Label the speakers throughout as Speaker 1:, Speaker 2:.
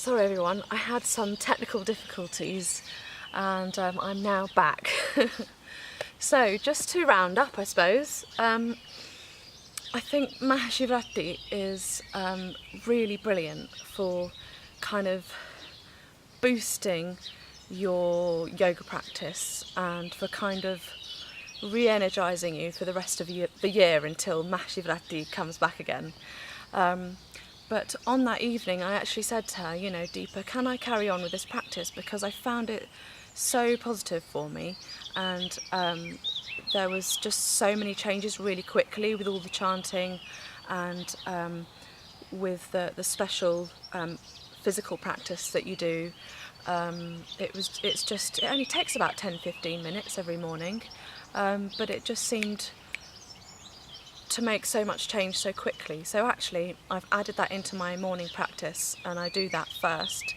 Speaker 1: Sorry everyone, I had some technical difficulties and I'm now back. So just to round up, I suppose, I think Mahashivratri is really brilliant for kind of boosting your yoga practice and for kind of re-energising you for the rest of the year until Mahashivratri comes back again. But on that evening I actually said to her, you know, Deepa, can I carry on with this practice, because I found it so positive for me, and there was just so many changes really quickly with all the chanting and with the special physical practice that you do. It only takes about 10-15 minutes every morning, but it just seemed to make so much change so quickly. So actually I've added that into my morning practice, and I do that first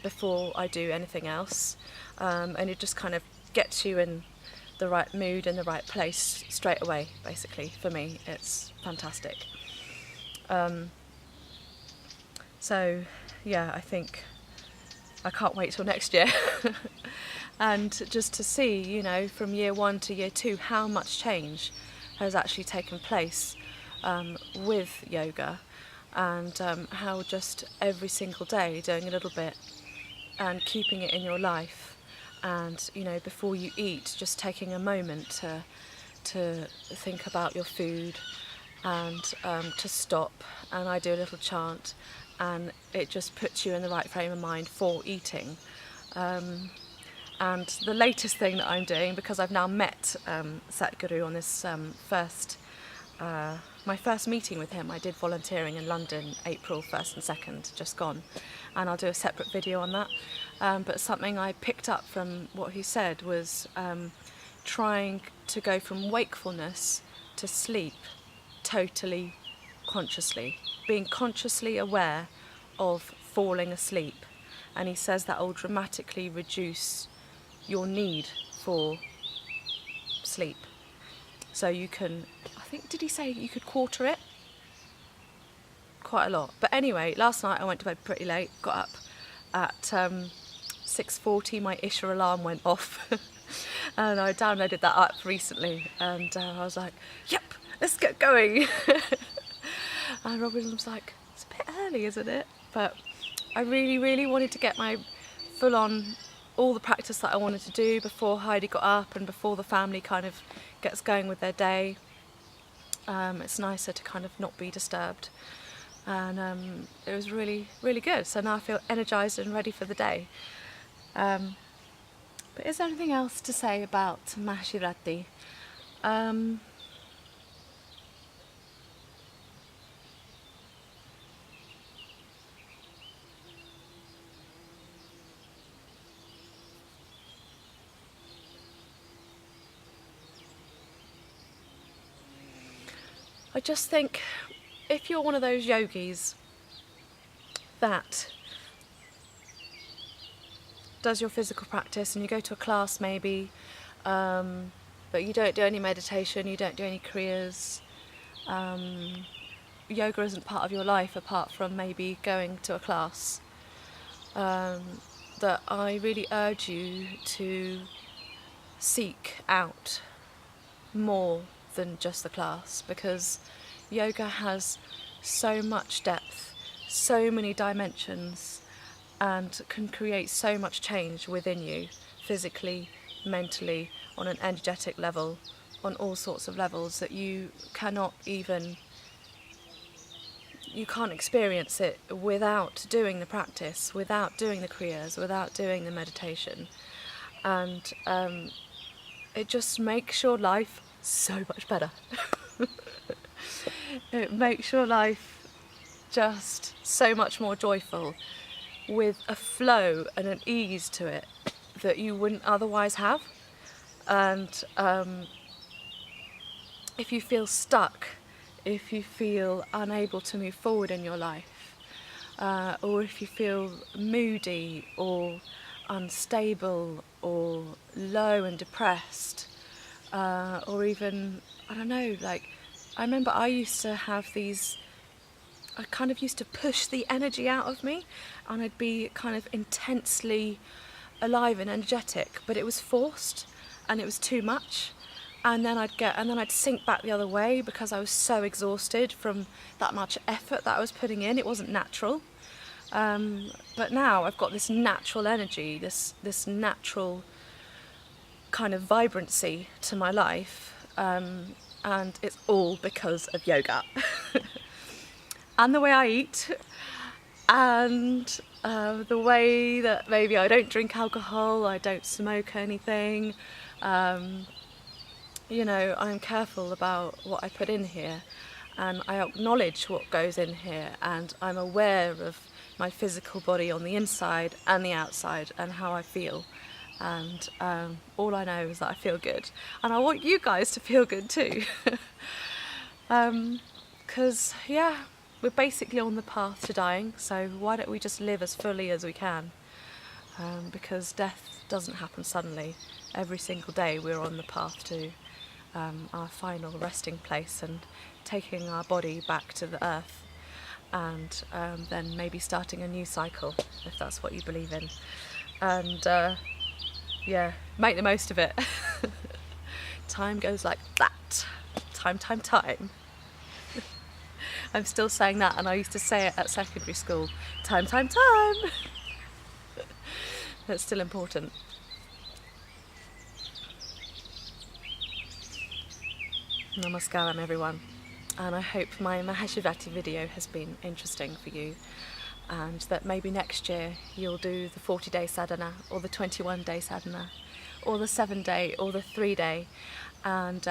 Speaker 1: before I do anything else, and it just kind of gets you in the right mood and the right place straight away. Basically, for me it's fantastic. So yeah, I think I can't wait till next year and just to see, you know, from year 1 to year 2 how much change has actually taken place with yoga, and how just every single day doing a little bit and keeping it in your life, and you know, before you eat just taking a moment to think about your food and to stop, and I do a little chant, and it just puts you in the right frame of mind for eating. And the latest thing that I'm doing, because I've now met Satguru on this my first meeting with him. I did volunteering in London April 1st and 2nd, just gone, and I'll do a separate video on that. But something I picked up from what he said was trying to go from wakefulness to sleep totally consciously, being consciously aware of falling asleep. And he says that will dramatically reduce your need for sleep. So you can, I think, did he say you could quarter it? Quite a lot. But anyway, last night I went to bed pretty late, got up at 6:40, my Isha alarm went off and I downloaded that app recently, and I was like, yep, let's get going. And Robin was like, it's a bit early, isn't it? But I really wanted to get my full-on, all the practice that I wanted to do before Heidi got up and before the family kind of gets going with their day. It's nicer to kind of not be disturbed, and it was really good. So now I feel energised and ready for the day. But is there anything else to say about Mahashivratri? I just think if you're one of those yogis that does your physical practice and you go to a class maybe, but you don't do any meditation, you don't do any kriyas, yoga isn't part of your life apart from maybe going to a class, that I really urge you to seek out more than just the class, because yoga has so much depth, so many dimensions, and can create so much change within you, physically, mentally, on an energetic level, on all sorts of levels that you can't experience it without doing the practice, without doing the kriyas, without doing the meditation. And it just makes your life so much better. It makes your life just so much more joyful, with a flow and an ease to it that you wouldn't otherwise have. And if you feel stuck, if you feel unable to move forward in your life, or if you feel moody or unstable or low and depressed, or even, I don't know, like, I remember I used to have these I kind of used to push the energy out of me, and I'd be kind of intensely alive and energetic, but it was forced and it was too much. And then I'd sink back the other way because I was so exhausted from that much effort that I was putting in. It wasn't natural. But now I've got this natural energy, this natural kind of vibrancy to my life, and it's all because of yoga. And the way I eat, and the way that maybe I don't drink alcohol, I don't smoke anything. You know, I'm careful about what I put in here, and I acknowledge what goes in here, and I'm aware of my physical body on the inside and the outside and how I feel. And all I know is that I feel good, and I want you guys to feel good too. Because yeah, we're basically on the path to dying, so why don't we just live as fully as we can? Because death doesn't happen suddenly. Every single day we're on the path to our final resting place and taking our body back to the earth, and then maybe starting a new cycle, if that's what you believe in. And yeah, make the most of it. Time goes like that. Time. I'm still saying that, and I used to say it at secondary school. Time. That's still important. Namaskaram everyone, and I hope my Mahashivratri video has been interesting for you, and that maybe next year you'll do the 40-day sadhana, or the 21-day sadhana, or the 7-day, or the 3-day, and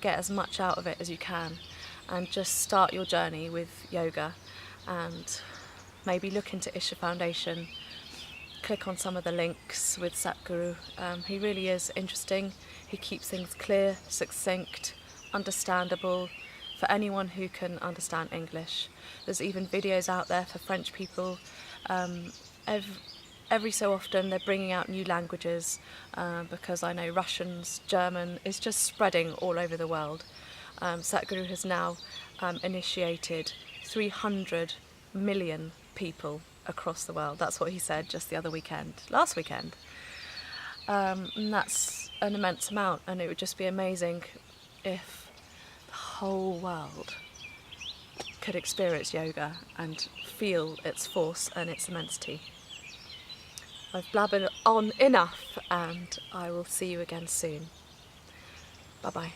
Speaker 1: get as much out of it as you can, and just start your journey with yoga, and maybe look into Isha Foundation, click on some of the links with Satguru. He really is interesting. He keeps things clear, succinct, understandable for anyone who can understand English. There's even videos out there for French people. Every so often they're bringing out new languages, because I know Russians, German is just spreading all over the world. Satguru has now initiated 300 million people across the world. That's what he said just last weekend. And that's an immense amount, and it would just be amazing if the whole world could experience yoga and feel its force and its immensity. I've blabbered on enough, and I will see you again soon. Bye bye.